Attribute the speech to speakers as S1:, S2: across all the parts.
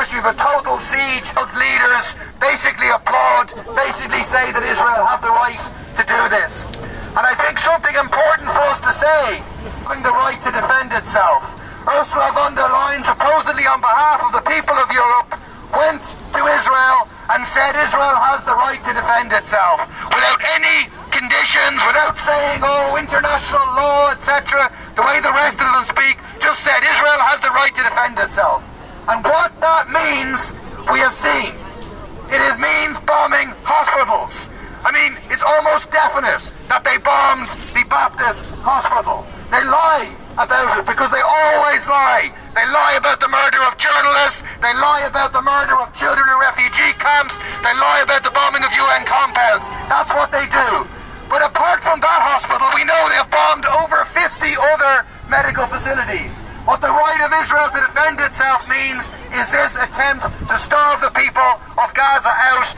S1: course, you have a total siege. Leaders basically applaud, basically say that Israel have the right to do this. And I think something important for us to say, having the right to defend itself. Ursula von der Leyen, supposedly on behalf of the people of Europe, went to Israel and said Israel has the right to defend itself. Without any conditions, without saying, oh, international law, etc., the way the rest of them speak, just said Israel has the right to defend itself. And what that means, we have seen. It means bombing hospitals. I mean, it's almost definite that they bombed the Baptist hospital. They lie about it because they always lie. They lie about the murder of journalists. They lie about the murder of children in refugee camps. They lie about the bombing of UN compounds. That's what they do. But apart from that hospital, we know they've bombed over 50 other medical facilities. What the right of Israel to defend itself means is this attempt to starve the people of Gaza out.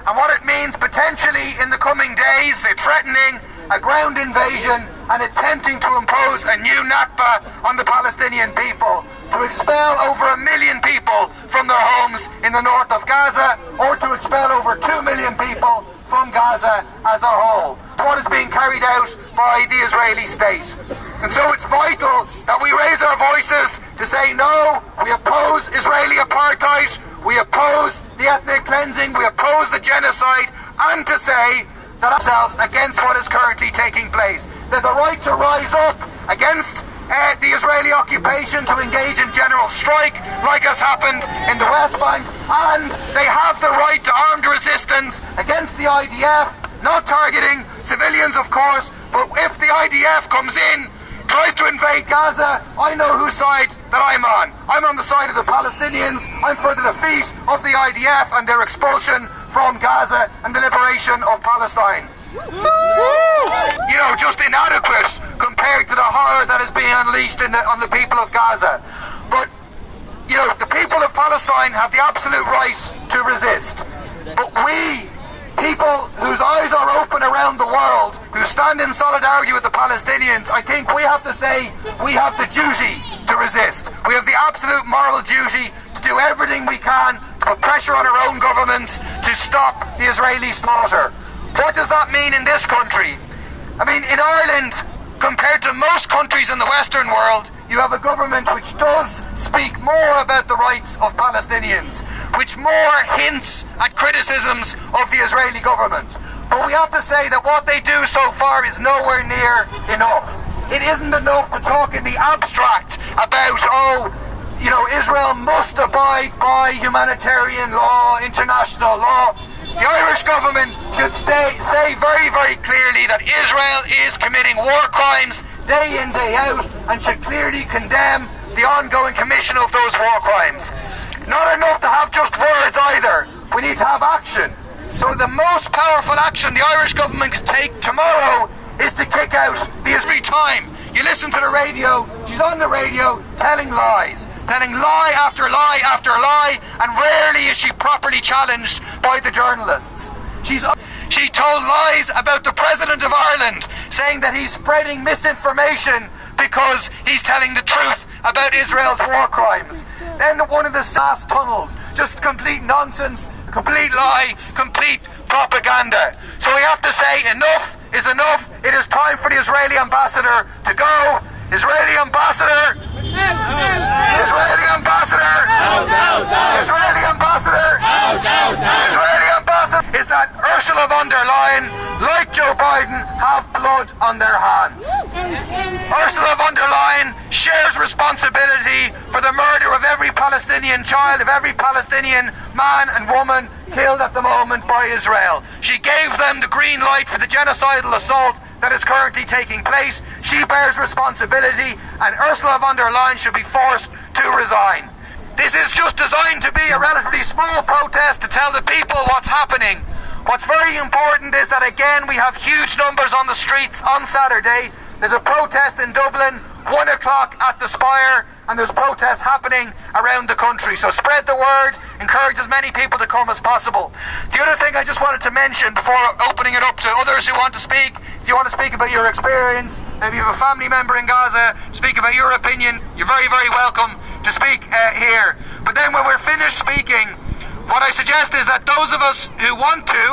S1: And what it means potentially in the coming days, they're threatening a ground invasion and attempting to impose a new Nakba on the Palestinian people, to expel over 1 million people from their homes in the north of Gaza, or to expel over 2 million people from Gaza as a whole. What is being carried out by the Israeli state. And so it's vital that we raise our voices to say no, we oppose Israeli apartheid, we oppose the ethnic cleansing, we oppose the genocide, and to say that ourselves against what is currently taking place. They're the right to rise up against the Israeli occupation, to engage in general strike like has happened in the West Bank, and they have the right to armed resistance against the IDF, not targeting civilians of course, but if the IDF comes in, tries to invade Gaza, I know whose side that I'm on. I'm on the side of the Palestinians. I'm for the defeat of the IDF and their expulsion from Gaza and the liberation of Palestine. You know, just inadequate compared to the horror that is being unleashed on the people of Gaza. But, you know, the people of Palestine have the absolute right to resist. But we, people whose eyes are open around the world, who stand in solidarity with the Palestinians, I think we have to say we have the duty to resist. We have the absolute moral duty to do everything we can to put pressure on our own governments to stop the Israeli slaughter. What does that mean in this country? I mean, in Ireland, compared to most countries in the Western world, you have a government which does speak more about the rights of Palestinians, which more hints at criticisms of the Israeli government. But we have to say that what they do so far is nowhere near enough. It isn't enough to talk in the abstract about, oh, you know, Israel must abide by humanitarian law, international law. The Irish government should say very, very clearly that Israel is committing war crimes day in, day out, and should clearly condemn the ongoing commission of those war crimes. Not enough to have just words either. We need to have action. So the most powerful action the Irish government can take tomorrow is to kick out the Israeli time. You listen to the radio, she's on the radio telling lies. Telling lie after lie after lie, and rarely is she properly challenged by the journalists. She told lies about the President of Ireland, saying that he's spreading misinformation because he's telling the truth about Israel's war crimes. Then one of the SAS tunnels, just complete nonsense, complete lie, complete propaganda. So we have to say enough is enough. It is time for the Israeli ambassador to go. Israeli ambassador! Israeli ambassador! Israeli ambassador! Israeli ambassador! Is that Ursula von der Leyen, like Joe Biden, have blood on their hands. Ursula von der Leyen shares responsibility for the murder of every Palestinian child, of every Palestinian man and woman killed at the moment by Israel. She gave them the green light for the genocidal assault that is currently taking place. She bears responsibility, and Ursula von der Leyen should be forced to resign. This is just designed to be a relatively small protest to tell the people what's happening. What's very important is that again we have huge numbers on the streets on Saturday. There's a protest in Dublin, 1 o'clock at the Spire, and there's protests happening around the country. So spread the word, encourage as many people to come as possible. The other thing I just wanted to mention before opening it up to others who want to speak, if you want to speak about your experience, maybe you have a family member in Gaza, speak about your opinion, you're very, very welcome to speak here. But then when we're finished speaking, what I suggest is that those of us who want to,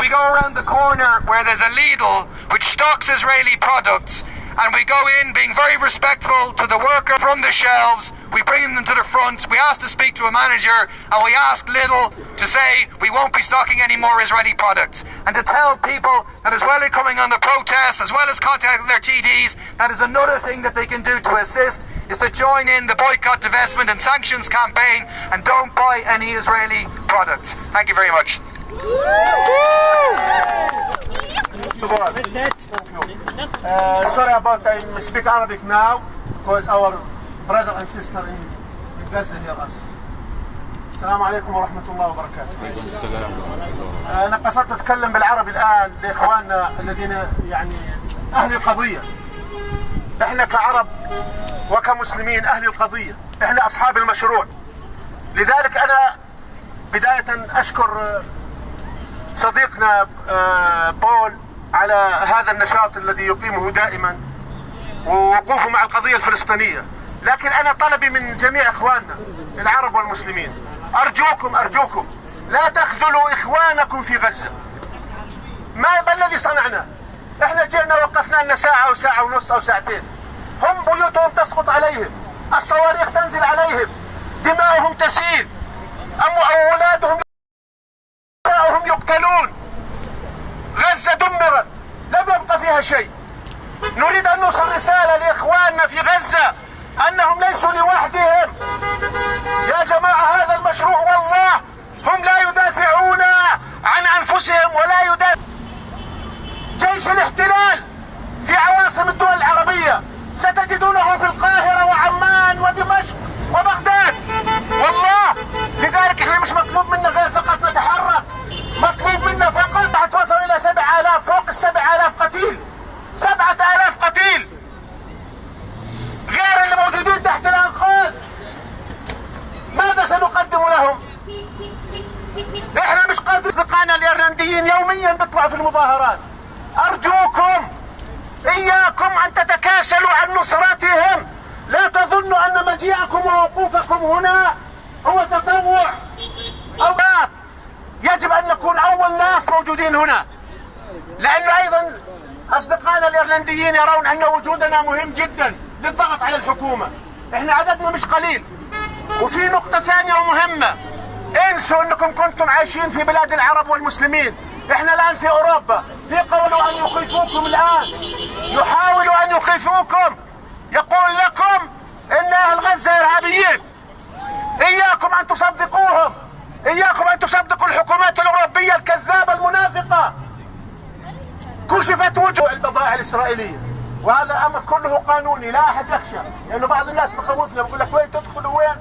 S1: we go around the corner where there's a Lidl which stocks Israeli products, and we go in being very respectful to the worker from the shelves. We bring them to the front, we ask to speak to a manager, and we ask Lidl to say we won't be stocking any more Israeli products. And to tell people that as well as coming on the protest, as well as contacting their TDs, that is another thing that they can do to assist, is to join in the boycott, divestment and sanctions campaign and don't buy any Israeli products. Thank you very much.
S2: Sorry about I speak Arabic now because our brother and sister in Gaza hear us. السلام عليكم ورحمة الله وبركاته. أنا قصدت أتكلم بالعربي الآن لإخواننا الذين يعني أهل القضية. إحنا كعرب وكمسلمين أهل القضية، إحنا أصحاب المشروع. لذلك أنا بداية أشكر صديقنا بول على هذا النشاط الذي يقيمه دائما ووقوفه مع القضية الفلسطينية. لكن أنا طلبي من جميع إخواننا العرب والمسلمين، أرجوكم لا تخذلوا إخوانكم في غزة. ما الذي صنعنا؟ إحنا جئنا وقفنا لنا ساعة أو ساعة ونص أو ساعتين، هم بيوتهم تسقط عليهم، الصواريخ تنزل عليهم، دماؤهم تسيل، أولادهم يقتلون، غزة دمرت لم يبقى فيها شيء. نريد أن نوصل رسالة لإخواننا في غزة أنهم ليسوا لوحدهم. يا جماعة هذا المشروع والله هم لا يدافعون عن أنفسهم ولا يدافع. جيش الاحتلال في عواصم الدول العربية ستجدونه في القاهرة وعمان ودمشق وبغداد والله. لذلك احنا مش مطلوب منا غير فقط نتحرك، مطلوب منا فقط حتوصل إلى 7000 فوق 7000 قتيل، 7000 قتيل غير اللي موجودين تحت الأنقاض. ماذا سنقدم لهم؟ احنا مش قادرين. اصدقائنا الايرلنديين يوميا بيطلعوا في المظاهرات. ارجوكم اياكم ان تتكاسلوا عن نصرتهم. لا تظنوا ان مجيئكم ووقوفكم هنا هو تطوع او لا. يجب ان نكون اول ناس موجودين هنا، لانه ايضا اصدقائنا الايرلنديين يرون ان وجودنا مهم جدا للضغط على الحكومة. احنا عددنا مش قليل. وفي نقطة ثانية ومهمة، انسوا انكم كنتم عايشين في بلاد العرب والمسلمين. احنا الان في اوروبا، يحاولوا ان يخيفوكم الان، يحاولوا ان يخيفوكم، يقول لكم ان اهل غزة ارهابيين. اياكم ان تصدقوهم، اياكم ان تصدقوا الحكومات الاوروبية الكذابة المنافقة. كشفت وجوه البضائع الاسرائيلية، وهذا الامر كله قانوني لا احد يخشى، لانه بعض الناس بخوفنا بقول لك وين تدخلوا وين